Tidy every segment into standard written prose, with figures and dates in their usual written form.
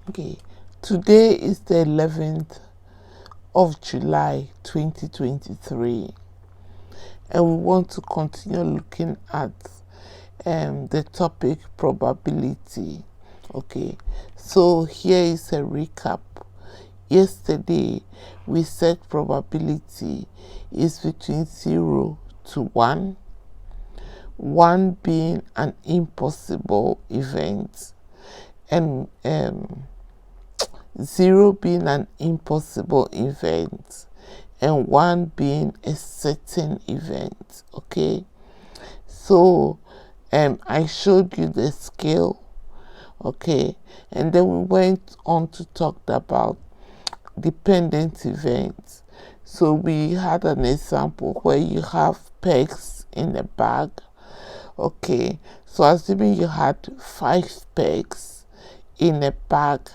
Okay, today is the 11th of July 2023, and we want to continue looking at the topic probability. Okay, so here is a recap. Yesterday we said probability is between 0 to 1, 1 being an impossible event and 0 being an impossible event and 1 being a certain event. Okay, so I showed you the scale. Okay, and then we went on to talk about dependent events. So we had an example where you have pegs in a bag. Okay, so assuming you had 5 pegs in a bag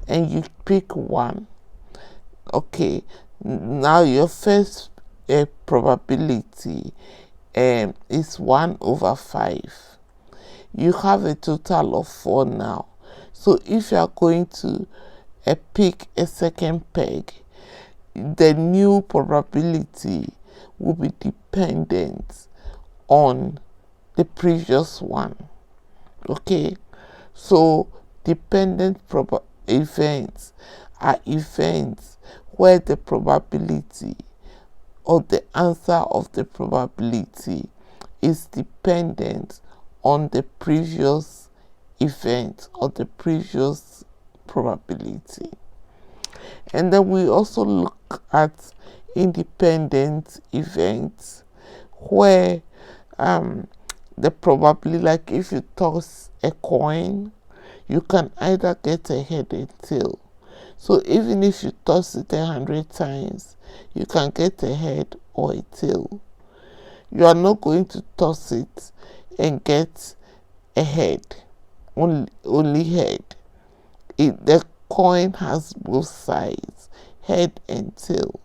and you pick one. Okay, now your first probability is 1 over 5. You have a total of 4 now. So if you are going to pick a second peg, the new probability will be dependent on the previous one. Okay, so dependent events are events where the probability or the answer of the probability is dependent on the previous event or the previous probability. And then we also look at independent events where the probability, like if you toss a coin, you can either get a head or tail. So even if you toss it 100 times, you can get a head or a tail. You are not going to toss it and get a head, only head. The coin has both sides, head and tail.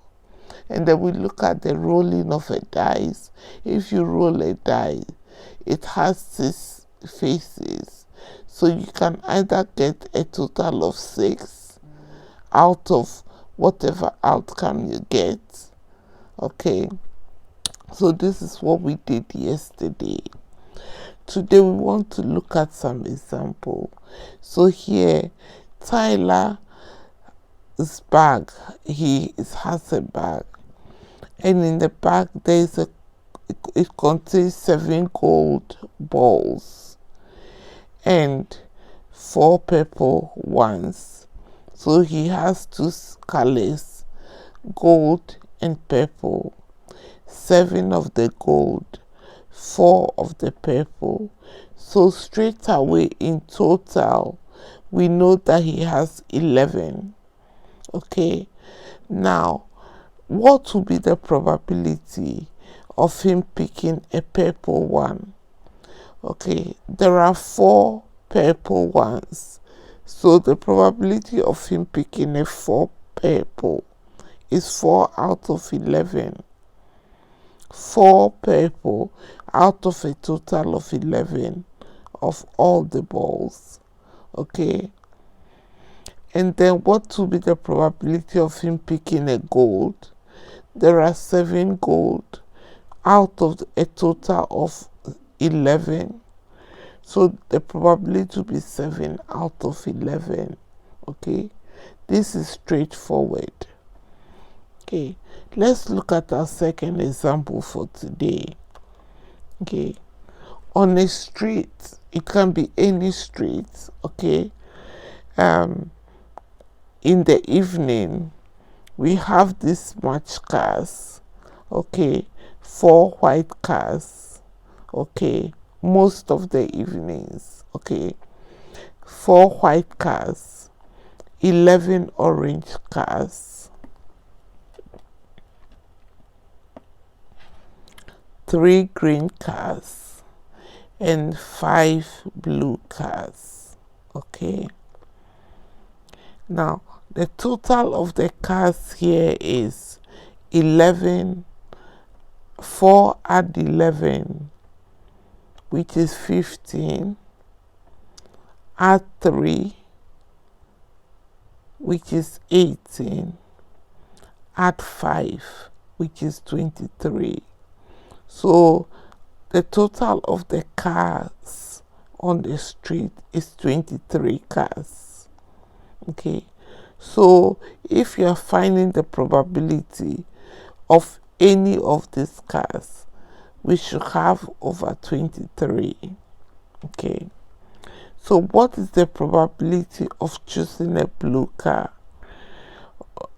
And then we look at the rolling of a dice. If you roll a die, it has 6 faces. So you can either get a total of 6 out of whatever outcome you get. Okay, so this is what we did yesterday. Today we want to look at some example. So here, Tyler's bag, he has a bag, and in the bag it contains 7 gold balls and 4 purple ones. So he has 2 colors, gold and purple. 7 of the gold, 4 of the purple. So straight away in total we know that he has 11. Okay, now what will be the probability of him picking a purple one? Okay, there are 4 purple ones, so the probability of him picking a 4 purple is 4 out of 11. 4 purple out of a total of 11 of all the balls. Okay, and then what will be the probability of him picking a gold? There are 7 gold out of a total of 11, so the probability will be 7 out of 11. Okay, this is straightforward. Okay, let's look at our second example for today. Okay, on a street, it can be any street. Okay, in the evening we have these match cars. Okay, 4 white cars. Okay, most of the evenings. Okay, 4 white cars, 11 orange cars, 3 green cars, and 5 blue cars. Okay, now the total of the cars here is 11. 4 add 11, which is 15. Add 3, which is 18, add 5, which is 23. So the total of the cars on the street is 23 cars. Okay, so if you are finding the probability of any of these cars, we should have over 23. Okay, so what is the probability of choosing a blue car?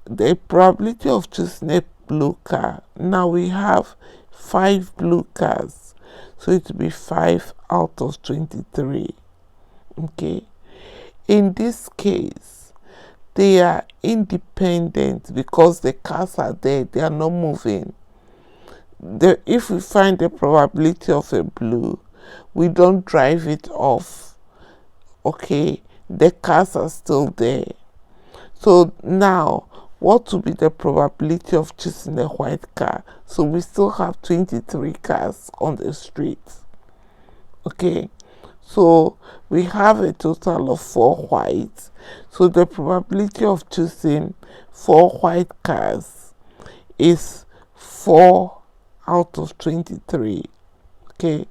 The probability of choosing a blue car, now we have 5 blue cars, so it will be 5 out of 23. Okay, in this case they are independent because the cars are there, they are not moving. If we find the probability of a blue, we don't drive it off. Okay, the cars are still there. So now what will be the probability of choosing a white car? So we still have 23 cars on the street. Okay, so we have a total of 4 white. So the probability of choosing 4 white cars is 4 out of 23. Okay,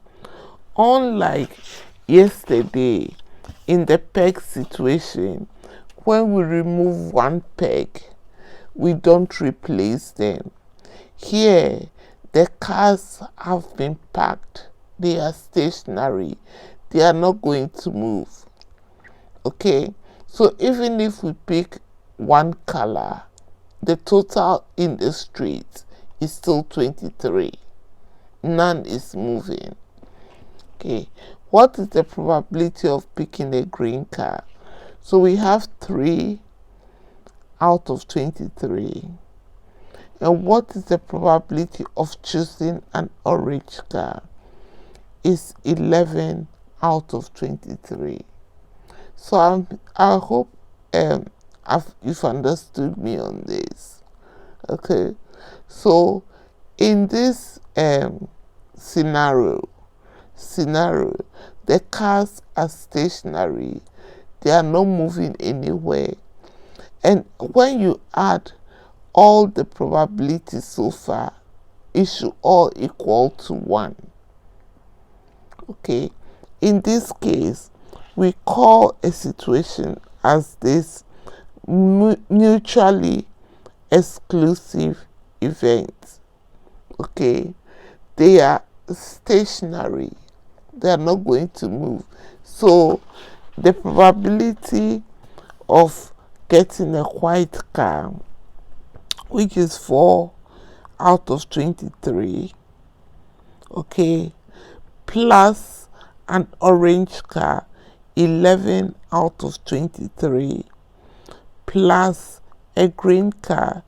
unlike yesterday in the peg situation, when we remove one peg, we don't replace them. Here the cars have been packed, they are stationary, they are not going to move. Okay, so even if we pick one color, the total in the street is still 23. None is moving. Okay, what is the probability of picking a green car? So we have 3 out of 23. And what is the probability of choosing an orange car? Is 11 out of 23. So I hope you've understood me on this. Okay, so in this scenario, the cars are stationary, they are not moving anywhere. And when you add all the probabilities so far, it should all equal to 1. Okay, in this case, we call a situation as this mutually exclusive event. Okay, they are stationary, they are not going to move. So the probability of getting a white car, which is 4 out of 23, okay, plus an orange car, 11 out of 23, plus a green car,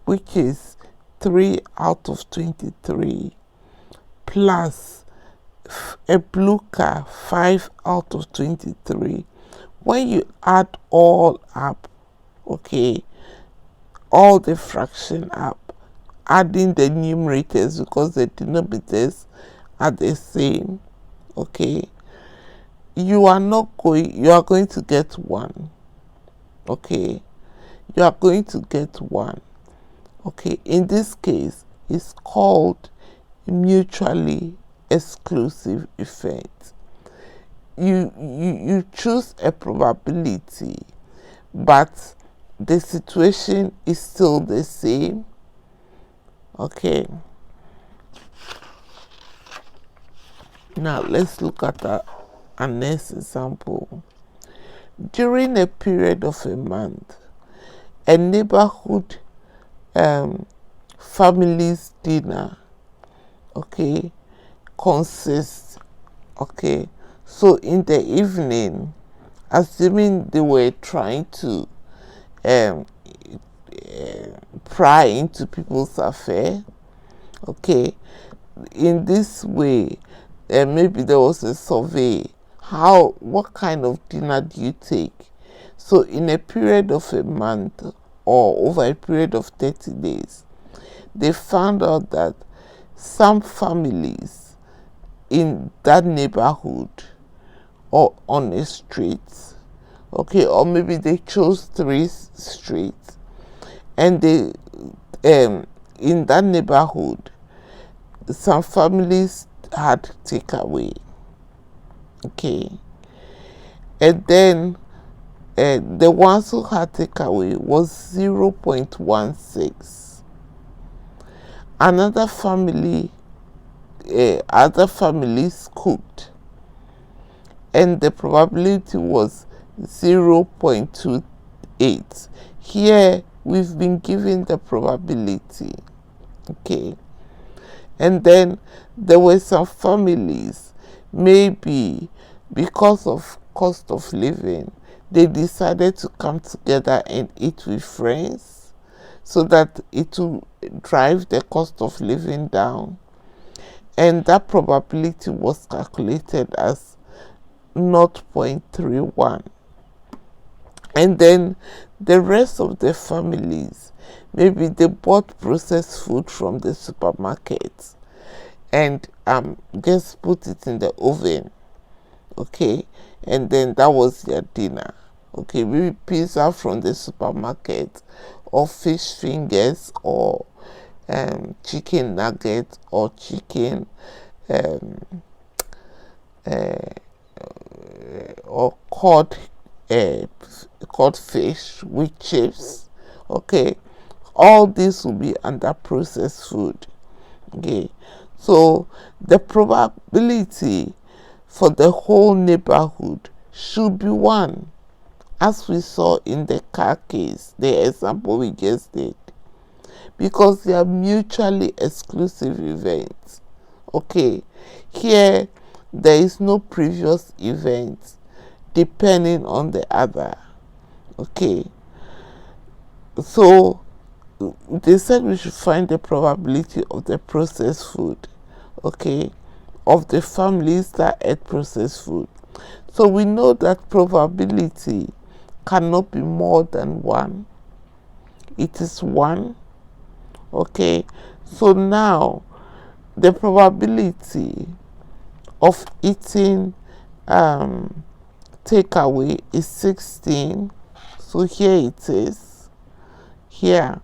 which is 3 out of 23, plus a blue car, 5 out of 23. When you add all up, okay, all the fraction up, adding the numerators because the denominators are the same, okay, you are going to get 1. Okay, you are going to get 1. Okay, in this case it's called mutually exclusive effect. You choose a probability, but the situation is still the same. Okay, now let's look at our next example. During a period of a month, a neighborhood family's dinner, okay, consists, okay, so in the evening, assuming they were trying to pry into people's affair, okay, in this way, maybe there was a survey, what kind of dinner do you take? So in a period of a month or over a period of 30 days, they found out that some families in that neighborhood or on a street, okay, or maybe they chose 3 streets, and they in that neighborhood some families had takeaway, okay, and then the ones who had takeaway was 0.16. Another family, other families cooked, and the probability was 0.28. Here we've been given the probability, okay, and then there were some families, maybe because of cost of living, they decided to come together and eat with friends so that it will drive the cost of living down, and that probability was calculated as 0.31. And then the rest of the families, maybe they bought processed food from the supermarket and just put it in the oven, okay, and then that was their dinner, okay, maybe pizza from the supermarket, or fish fingers, or chicken nuggets, or chicken or cod fish with chips, okay, all this will be under processed food, okay. So the probability for the whole neighborhood should be 1, as we saw in the car case, the example we just did, because they are mutually exclusive events, okay. Here there is no previous event depending on the other, okay. So they said we should find the probability of the processed food, okay, of the families that ate processed food. So we know that probability cannot be more than 1. It is 1, okay. So now the probability of eating takeaway is 16. So here it is. Here,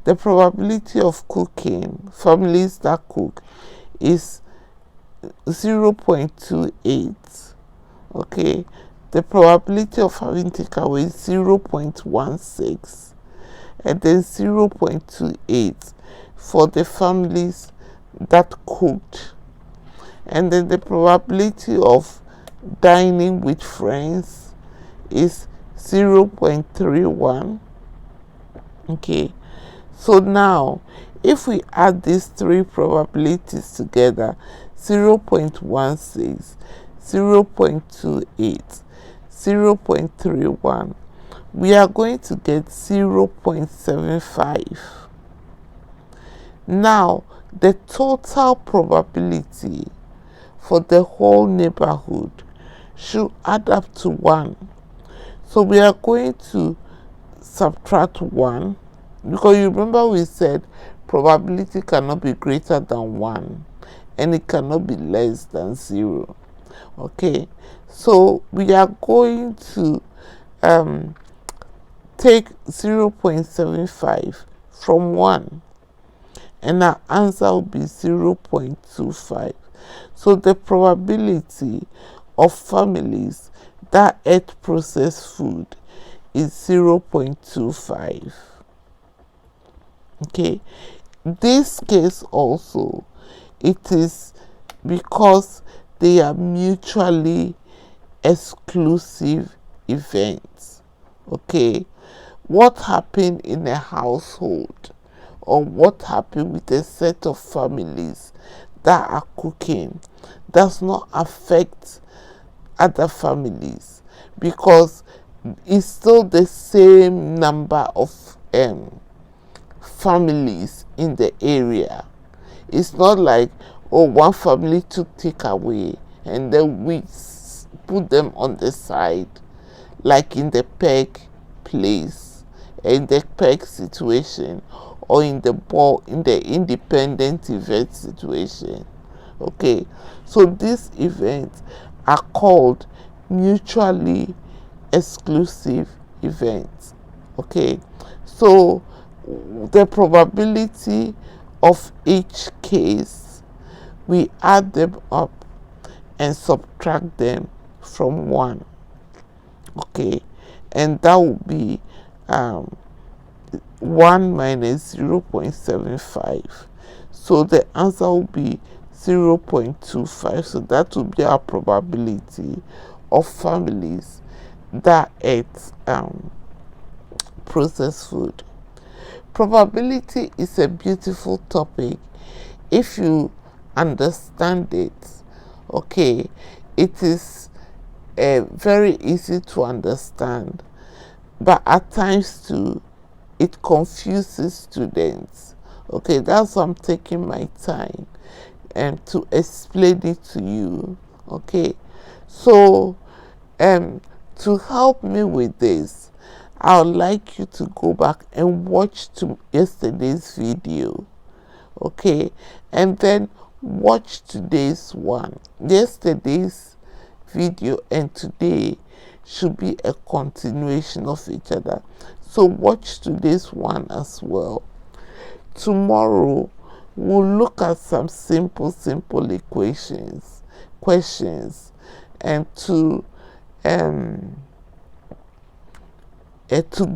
the probability of cooking, families that cook, is 0.28. Okay, the probability of having takeaway is 0.16, and then 0.28 for the families that cooked, and then the probability of dining with friends is 0.31. okay, so now if we add these 3 probabilities together, 0.16, 0.28, 0.31, we are going to get 0.75. Now the total probability for the whole neighborhood should add up to 1. So we are going to subtract 1, because you remember we said probability cannot be greater than 1 and it cannot be less than 0. Okay, so we are going to take 0.75 from 1, and our answer will be 0.25. So the probability of families that ate processed food is 0.25. okay, this case also, it is because they are mutually exclusive events. Okay, what happened in a household, or what happened with a set of families that are cooking, does not affect other families, because it's still the same number of families in the area. It's not like, oh, one family took takeaway and then we put them on the side, like in the peg place, in the peg situation, or in the independent event situation. Okay, so these events are called mutually exclusive events. Okay, so the probability of each case, we add them up and subtract them from 1. Okay, and that will be 1 minus 0.75. So the answer will be 0.25. So that will be our probability of families that eat processed food. Probability is a beautiful topic if you understand it. Okay, it is very easy to understand, but at times too it confuses students. Okay, that's why I'm taking my time to explain it to you. Okay, so to help me with this, I would like you to go back and watch yesterday's video. Okay, and then watch today's one. Yesterday's video and today should be a continuation of each other, so watch today's one as well. Tomorrow we'll look at some simple questions, and to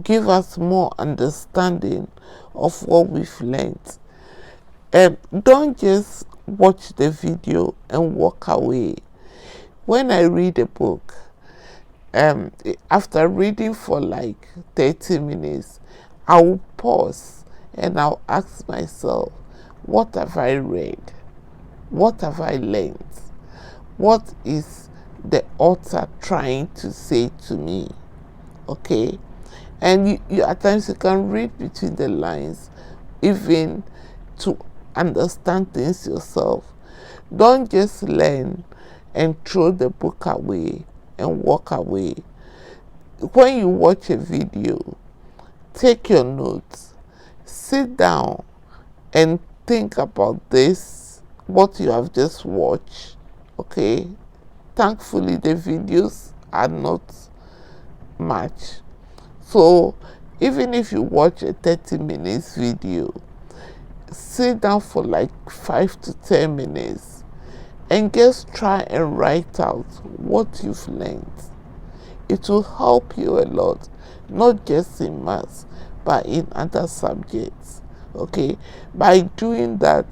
give us more understanding of what we've learned. Don't just watch the video and walk away. When I read a book, after reading for like 30 minutes, I will pause and I'll ask myself, what have I read? What have I learned? What is the author trying to say to me? Okay, and you at times you can read between the lines, even to understand things yourself. Don't just learn and throw the book away and walk away. When you watch a video, take your notes, sit down and think about this, what you have just watched. Okay, thankfully the videos are not much, so even if you watch a 30 minutes video, sit down for like 5 to 10 minutes and just try and write out what you've learned. It will help you a lot, not just in maths but in other subjects. Okay, by doing that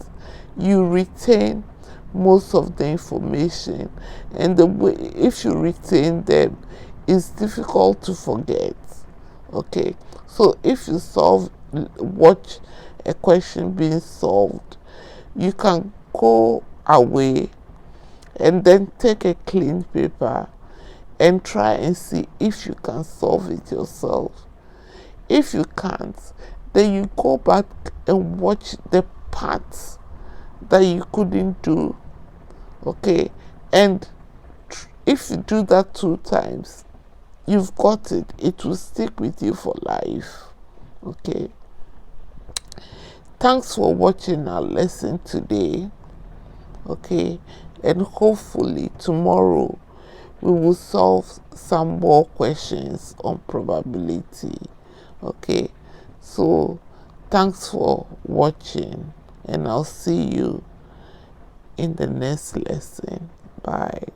you retain most of the information, and the way if you retain them, it's difficult to forget. Okay, so if you watch a question being solved, you can go away and then take a clean paper and try and see if you can solve it yourself. If you can't, then you go back and watch the parts that you couldn't do. Okay, and if you do that 2 times, you've got it. It will stick with you for life. Okay, thanks for watching our lesson today. Okay, and hopefully tomorrow we will solve some more questions on probability. Okay, so thanks for watching, and I'll see you in the next lesson. Bye.